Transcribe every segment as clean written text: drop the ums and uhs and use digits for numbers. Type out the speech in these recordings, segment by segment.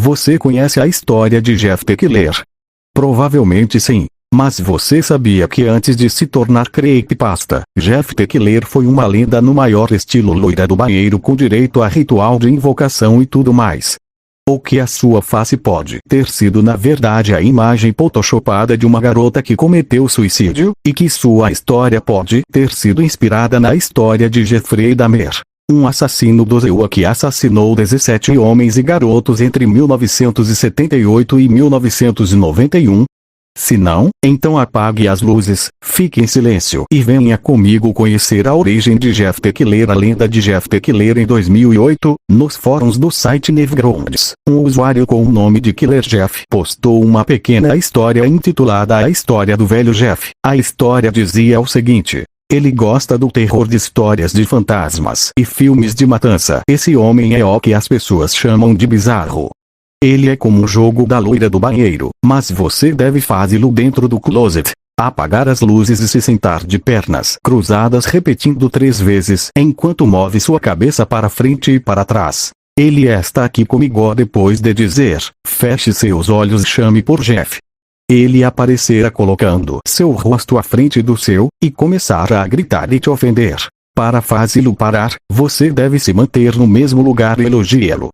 Você conhece a história de Jeff the Killer? Provavelmente sim. Mas você sabia que antes de se tornar creepypasta, Jeff the Killer foi uma lenda no maior estilo loira do banheiro com direito a ritual de invocação e tudo mais? Ou que a sua face pode ter sido na verdade a imagem photoshopada de uma garota que cometeu suicídio, e que sua história pode ter sido inspirada na história de Jeffrey Dahmer, um assassino do Zewa que assassinou 17 homens e garotos entre 1978 e 1991? Se não, então apague as luzes, fique em silêncio e venha comigo conhecer a origem de Jeff the Killer. A lenda de Jeff the Killer. Em 2008, nos fóruns do site Newgrounds, um usuário com o nome de Killer Jeff postou uma pequena história intitulada A História do Velho Jeff. A história dizia o seguinte: ele gosta do terror de histórias de fantasmas e filmes de matança. Esse homem é o que as pessoas chamam de bizarro. Ele é como o jogo da loira do banheiro, mas você deve fazê-lo dentro do closet, apagar as luzes e se sentar de pernas cruzadas repetindo 3 vezes enquanto move sua cabeça para frente e para trás. Ele está aqui comigo. Depois de dizer, feche seus olhos e chame por Jeff. Ele aparecerá colocando seu rosto à frente do seu, e começará a gritar e te ofender. Para fazê-lo parar, você deve se manter no mesmo lugar e elogiá-lo.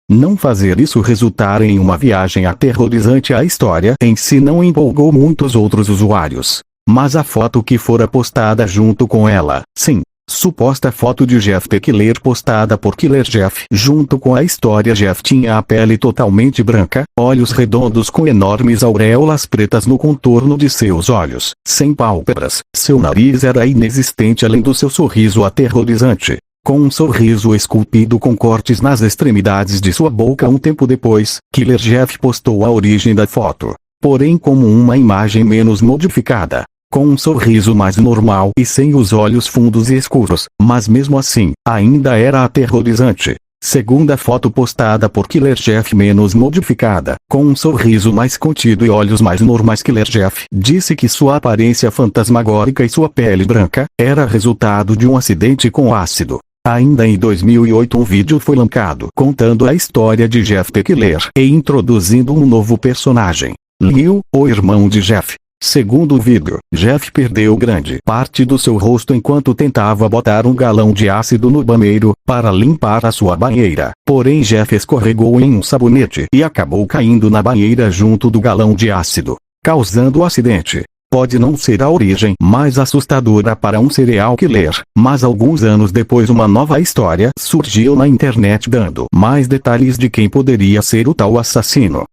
Não fazer isso resultar em uma viagem aterrorizante. A história em si não empolgou muitos outros usuários. Mas a foto que fora postada junto com ela, sim, suposta foto de Jeff the Killer postada por Killer Jeff junto com a história. Jeff tinha a pele totalmente branca, olhos redondos com enormes auréolas pretas no contorno de seus olhos, sem pálpebras, seu nariz era inexistente além do seu sorriso aterrorizante. Com um sorriso esculpido com cortes nas extremidades de sua boca. Um tempo depois, Killer Jeff postou a origem da foto, porém como uma imagem menos modificada, com um sorriso mais normal e sem os olhos fundos e escuros, mas mesmo assim, ainda era aterrorizante. Segunda foto postada por Killer Jeff menos modificada, com um sorriso mais contido e olhos mais normais. Killer Jeff disse que sua aparência fantasmagórica e sua pele branca era resultado de um acidente com ácido. Ainda em 2008 um vídeo foi lançado contando a história de Jeff the Killer e introduzindo um novo personagem, Leo, o irmão de Jeff. Segundo o vídeo, Jeff perdeu grande parte do seu rosto enquanto tentava botar um galão de ácido no banheiro para limpar a sua banheira. Porém Jeff escorregou em um sabonete e acabou caindo na banheira junto do galão de ácido, causando o acidente. Pode não ser a origem mais assustadora para um serial killer, mas alguns anos depois uma nova história surgiu na internet dando mais detalhes de quem poderia ser o tal assassino.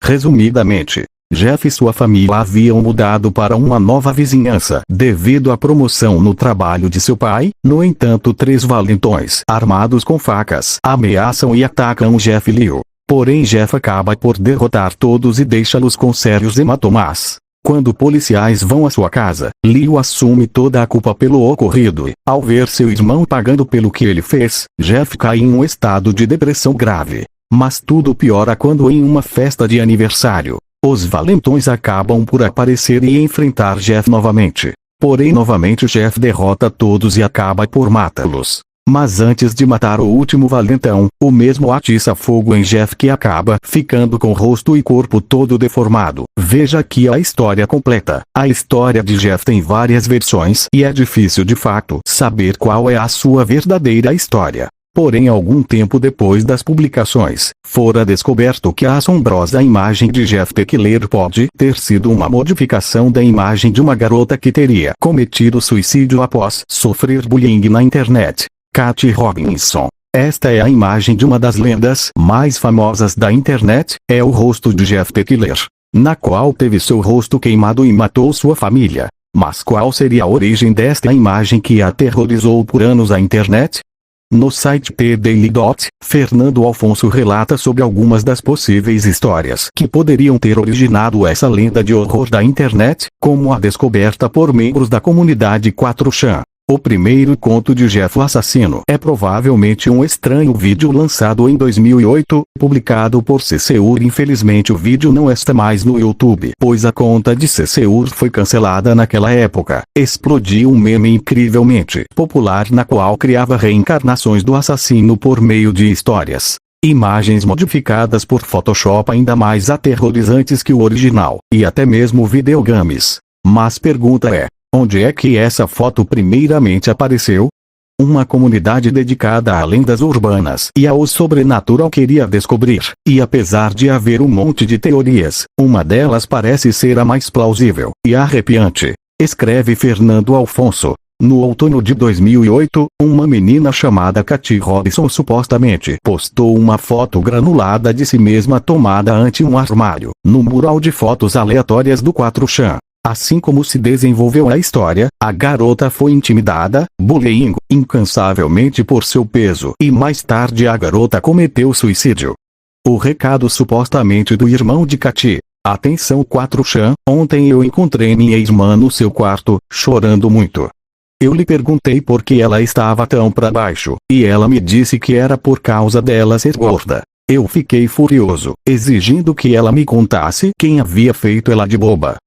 Resumidamente, Jeff e sua família haviam mudado para uma nova vizinhança devido à promoção no trabalho de seu pai. No entanto, 3 valentões armados com facas ameaçam e atacam Jeff e Leo. Porém Jeff acaba por derrotar todos e deixá-los com sérios hematomas. Quando policiais vão à sua casa, Leo assume toda a culpa pelo ocorrido e, ao ver seu irmão pagando pelo que ele fez, Jeff cai em um estado de depressão grave. Mas tudo piora quando em uma festa de aniversário, os valentões acabam por aparecer e enfrentar Jeff novamente. Porém novamente Jeff derrota todos e acaba por matá-los. Mas antes de matar o último valentão, o mesmo atiça fogo em Jeff que acaba ficando com o rosto e corpo todo deformado. Veja aqui a história completa. A história de Jeff tem várias versões e é difícil de fato saber qual é a sua verdadeira história. Porém algum tempo depois das publicações, fora descoberto que a assombrosa imagem de Jeff the Killer pode ter sido uma modificação da imagem de uma garota que teria cometido suicídio após sofrer bullying na internet. Katie Robinson. Esta é a imagem de uma das lendas mais famosas da internet, é o rosto de Jeff the Killer, na qual teve seu rosto queimado e matou sua família. Mas qual seria a origem desta imagem que aterrorizou por anos a internet? No site PDaily. Fernando Alfonso relata sobre algumas das possíveis histórias que poderiam ter originado essa lenda de horror da internet, como a descoberta por membros da comunidade 4chan. O primeiro conto de Jeff o Assassino é provavelmente um estranho vídeo lançado em 2008, publicado por CCUR. Infelizmente o vídeo não está mais no YouTube, pois a conta de CCUR foi cancelada naquela época. Explodiu um meme incrivelmente popular na qual criava reencarnações do assassino por meio de histórias. Imagens modificadas por Photoshop ainda mais aterrorizantes que o original, e até mesmo videogames. Mas pergunta é, onde é que essa foto primeiramente apareceu? Uma comunidade dedicada a lendas urbanas e ao sobrenatural queria descobrir, e apesar de haver um monte de teorias, uma delas parece ser a mais plausível e arrepiante. Escreve Fernando Alfonso. No outono de 2008, uma menina chamada Katy Robson supostamente postou uma foto granulada de si mesma tomada ante um armário, no mural de fotos aleatórias do 4chan. Assim como se desenvolveu a história, a garota foi intimidada, bullying, incansavelmente por seu peso e mais tarde a garota cometeu suicídio. O recado supostamente do irmão de Katy. Atenção 4chan, ontem eu encontrei minha irmã no seu quarto, chorando muito. Eu lhe perguntei por que ela estava tão pra baixo, e ela me disse que era por causa dela ser gorda. Eu fiquei furioso, exigindo que ela me contasse quem havia feito ela de boba.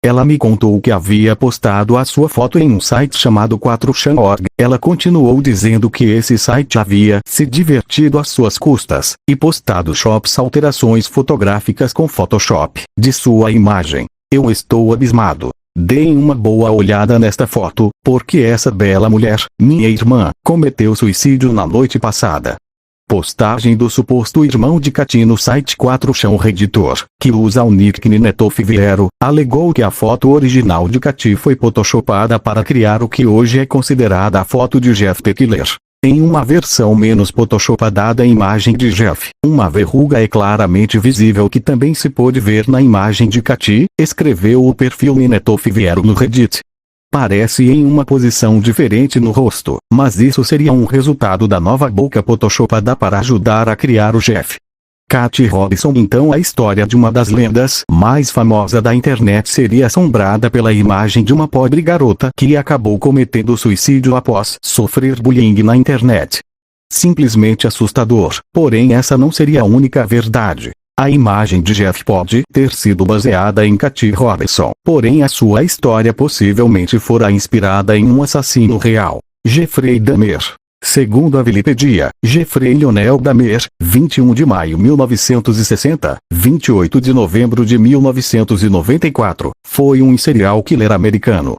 Ela me contou que havia postado a sua foto em um site chamado 4chan.org. Ela continuou dizendo que esse site havia se divertido às suas custas, e postado alterações fotográficas com Photoshop, de sua imagem. Eu estou abismado. Deem uma boa olhada nesta foto, porque essa bela mulher, minha irmã, cometeu suicídio na noite passada. Postagem do suposto irmão de Katy no site 4chan. O Redditor, que usa o nickname Netofiviero, alegou que a foto original de Katy foi photoshopada para criar o que hoje é considerada a foto de Jeff the Killer. Em uma versão menos photoshopada da imagem de Jeff, uma verruga é claramente visível que também se pôde ver na imagem de Katy, escreveu o perfil Netofiviero no Reddit. Parece em uma posição diferente no rosto, mas isso seria um resultado da nova boca photoshopada para ajudar a criar o Jeff. Katy Robson. Então a história de uma das lendas mais famosas da internet seria assombrada pela imagem de uma pobre garota que acabou cometendo suicídio após sofrer bullying na internet. Simplesmente assustador, porém essa não seria a única verdade. A imagem de Jeff pode ter sido baseada em Katy Robson, porém a sua história possivelmente fora inspirada em um assassino real, Jeffrey Dahmer. Segundo a Wikipedia, Jeffrey Lionel Dahmer, 21 de maio de 1960, 28 de novembro de 1994, foi um serial killer americano.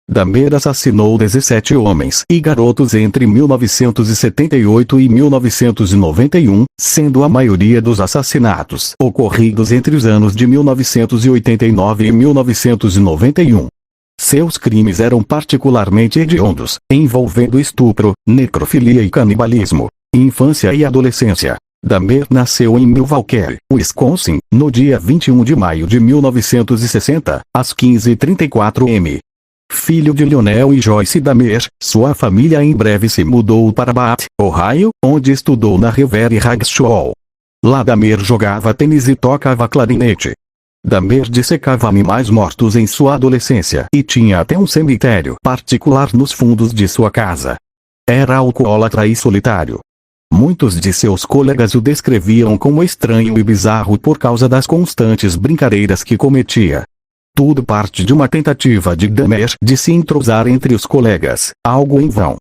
Dahmer assassinou 17 homens e garotos entre 1978 e 1991, sendo a maioria dos assassinatos ocorridos entre os anos de 1989 e 1991. Seus crimes eram particularmente hediondos, envolvendo estupro, necrofilia e canibalismo. Infância e adolescência. Dahmer nasceu em Milwaukee, Wisconsin, no dia 21 de maio de 1960, às 15h34 am. Filho de Lionel e Joyce Dahmer, sua família em breve se mudou para Bath, Ohio, onde estudou na Revere High School. Lá Dahmer jogava tênis e tocava clarinete. Dahmer dissecava animais mortos em sua adolescência e tinha até um cemitério particular nos fundos de sua casa. Era alcoólatra e solitário. Muitos de seus colegas o descreviam como estranho e bizarro por causa das constantes brincadeiras que cometia. Tudo parte de uma tentativa de Dahmer de se entrosar entre os colegas, algo em vão.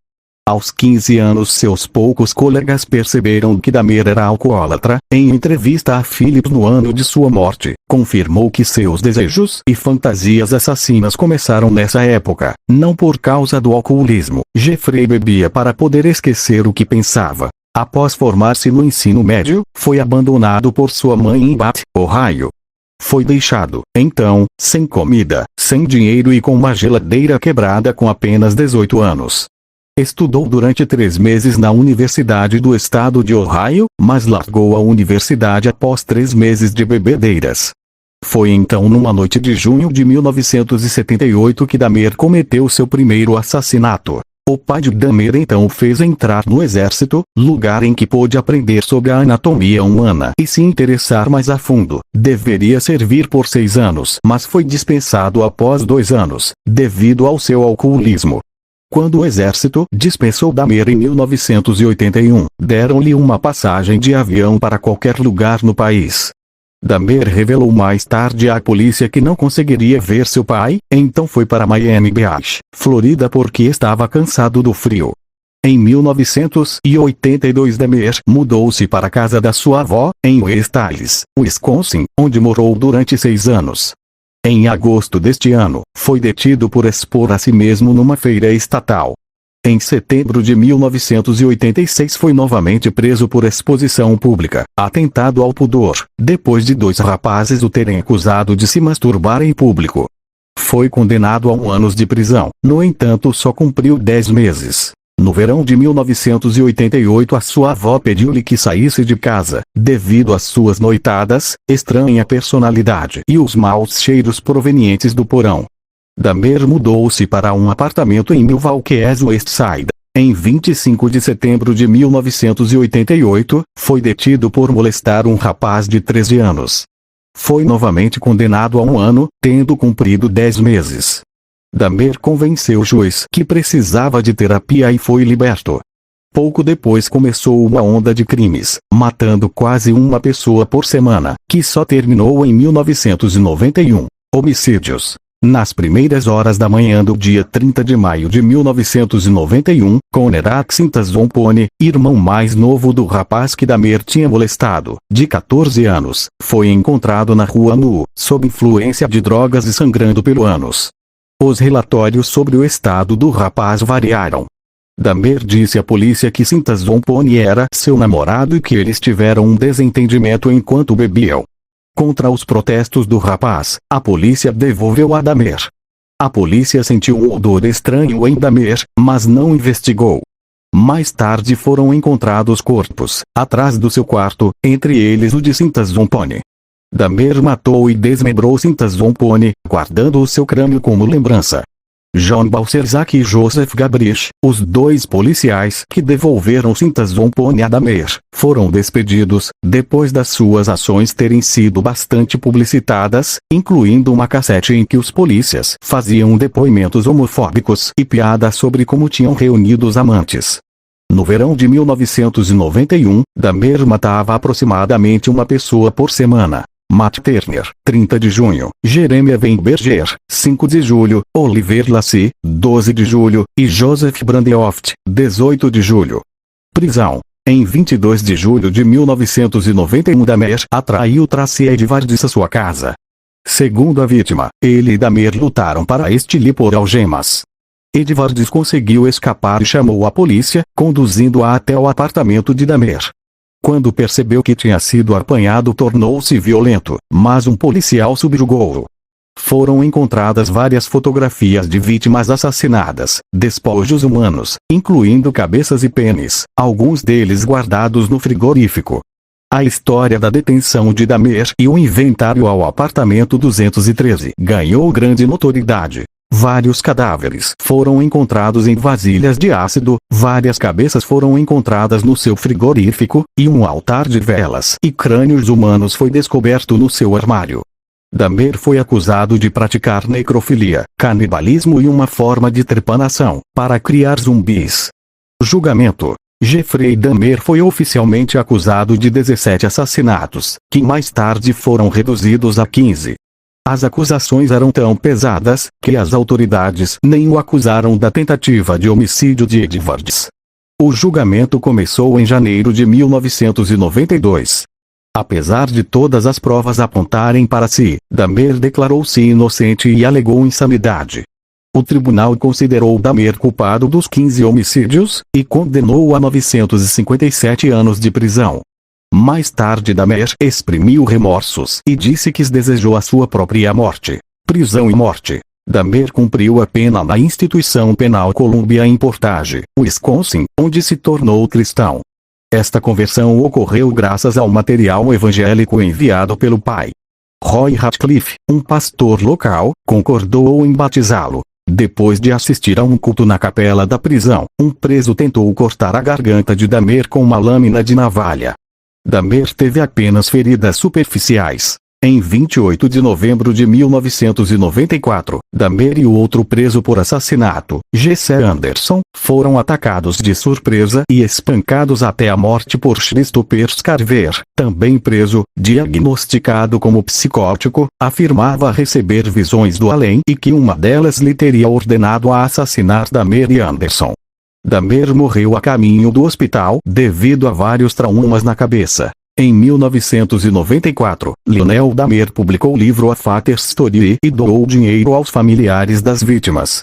Aos 15 anos seus poucos colegas perceberam que Dahmer era alcoólatra. Em entrevista a Philip no ano de sua morte, confirmou que seus desejos e fantasias assassinas começaram nessa época, não por causa do alcoolismo. Jeffrey bebia para poder esquecer o que pensava. Após formar-se no ensino médio, foi abandonado por sua mãe em Bath, Ohio. Foi deixado, então, sem comida, sem dinheiro e com uma geladeira quebrada com apenas 18 anos. Estudou durante 3 meses na Universidade do Estado de Ohio, mas largou a universidade após 3 meses de bebedeiras. Foi então numa noite de junho de 1978 que Dahmer cometeu seu primeiro assassinato. O pai de Dahmer então o fez entrar no exército, lugar em que pôde aprender sobre a anatomia humana e se interessar mais a fundo. Deveria servir por 6 anos, mas foi dispensado após 2 anos, devido ao seu alcoolismo. Quando o exército dispensou Dahmer em 1981, deram-lhe uma passagem de avião para qualquer lugar no país. Dahmer revelou mais tarde à polícia que não conseguiria ver seu pai, então foi para Miami Beach, Florida porque estava cansado do frio. Em 1982 Dahmer mudou-se para a casa da sua avó, em West Allis, Wisconsin, onde morou durante 6 anos. Em agosto deste ano, foi detido por expor a si mesmo numa feira estatal. Em setembro de 1986 foi novamente preso por exposição pública, atentado ao pudor, depois de 2 rapazes o terem acusado de se masturbar em público. Foi condenado a 1 ano de prisão, no entanto só cumpriu 10 meses. No verão de 1988 a sua avó pediu-lhe que saísse de casa, devido às suas noitadas, estranha personalidade e os maus cheiros provenientes do porão. Dahmer mudou-se para um apartamento em Milwaukee West Side. Em 25 de setembro de 1988, foi detido por molestar um rapaz de 13 anos. Foi novamente condenado a 1 ano, tendo cumprido 10 meses. Dahmer convenceu o juiz que precisava de terapia e foi liberto. Pouco depois começou uma onda de crimes, matando quase uma pessoa por semana, que só terminou em 1991. Homicídios. Nas primeiras horas da manhã do dia 30 de maio de 1991, Conrad Sintazompone, irmão mais novo do rapaz que Dahmer tinha molestado, de 14 anos, foi encontrado na rua nu, sob influência de drogas e sangrando pelo ânus. Os relatórios sobre o estado do rapaz variaram. Dahmer disse à polícia que Sintazompone era seu namorado e que eles tiveram um desentendimento enquanto bebiam. Contra os protestos do rapaz, a polícia devolveu a Dahmer. A polícia sentiu um odor estranho em Dahmer, mas não investigou. Mais tarde foram encontrados corpos, atrás do seu quarto, entre eles o de Sintazompone. Dahmer matou e desmembrou Sintazompone, guardando o seu crânio como lembrança. John Balcerzak e Joseph Gabrich, os 2 policiais que devolveram Sintazompone a Dahmer, foram despedidos, depois das suas ações terem sido bastante publicitadas, incluindo uma cassete em que os polícias faziam depoimentos homofóbicos e piadas sobre como tinham reunido os amantes. No verão de 1991, Dahmer matava aproximadamente uma pessoa por semana. Matt Turner, 30 de junho, Jeremiah Weinberger, 5 de julho, Oliver Lacy, 12 de julho, e Joseph Brandeoft, 18 de julho. Prisão. Em 22 de julho de 1991 Dahmer atraiu Tracy Edwards à sua casa. Segundo a vítima, ele e Dahmer lutaram para este por algemas. Edwards conseguiu escapar e chamou a polícia, conduzindo-a até o apartamento de Dahmer. Quando percebeu que tinha sido apanhado tornou-se violento, mas um policial subjugou-o. Foram encontradas várias fotografias de vítimas assassinadas, despojos humanos, incluindo cabeças e pênis, alguns deles guardados no frigorífico. A história da detenção de Dahmer e o inventário ao apartamento 213 ganhou grande notoriedade. Vários cadáveres foram encontrados em vasilhas de ácido, várias cabeças foram encontradas no seu frigorífico, e um altar de velas e crânios humanos foi descoberto no seu armário. Dahmer foi acusado de praticar necrofilia, canibalismo e uma forma de trepanação, para criar zumbis. Julgamento. Jeffrey Dahmer foi oficialmente acusado de 17 assassinatos, que mais tarde foram reduzidos a 15. As acusações eram tão pesadas, que as autoridades nem o acusaram da tentativa de homicídio de Edwards. O julgamento começou em janeiro de 1992. Apesar de todas as provas apontarem para si, Dahmer declarou-se inocente e alegou insanidade. O tribunal considerou Dahmer culpado dos 15 homicídios, e condenou-o a 957 anos de prisão. Mais tarde Dahmer exprimiu remorsos e disse que desejou a sua própria morte. Prisão e morte. Dahmer cumpriu a pena na instituição penal Columbia em Portage, Wisconsin, onde se tornou cristão. Esta conversão ocorreu graças ao material evangélico enviado pelo pai. Roy Ratcliffe, um pastor local, concordou em batizá-lo. Depois de assistir a um culto na capela da prisão, um preso tentou cortar a garganta de Dahmer com uma lâmina de navalha. Dahmer teve apenas feridas superficiais. Em 28 de novembro de 1994, Dahmer e o outro preso por assassinato, Jesse Anderson, foram atacados de surpresa e espancados até a morte por Christopher Scarver, também preso, diagnosticado como psicótico, afirmava receber visões do além e que uma delas lhe teria ordenado a assassinar Dahmer e Anderson. Dahmer morreu a caminho do hospital devido a vários traumas na cabeça. Em 1994, Lionel Dahmer publicou o livro A Fatter Story e doou dinheiro aos familiares das vítimas.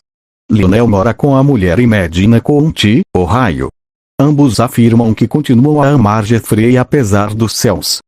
Lionel mora com a mulher em Medina County, Ohio. Ambos afirmam que continuam a amar Jeffrey apesar dos céus.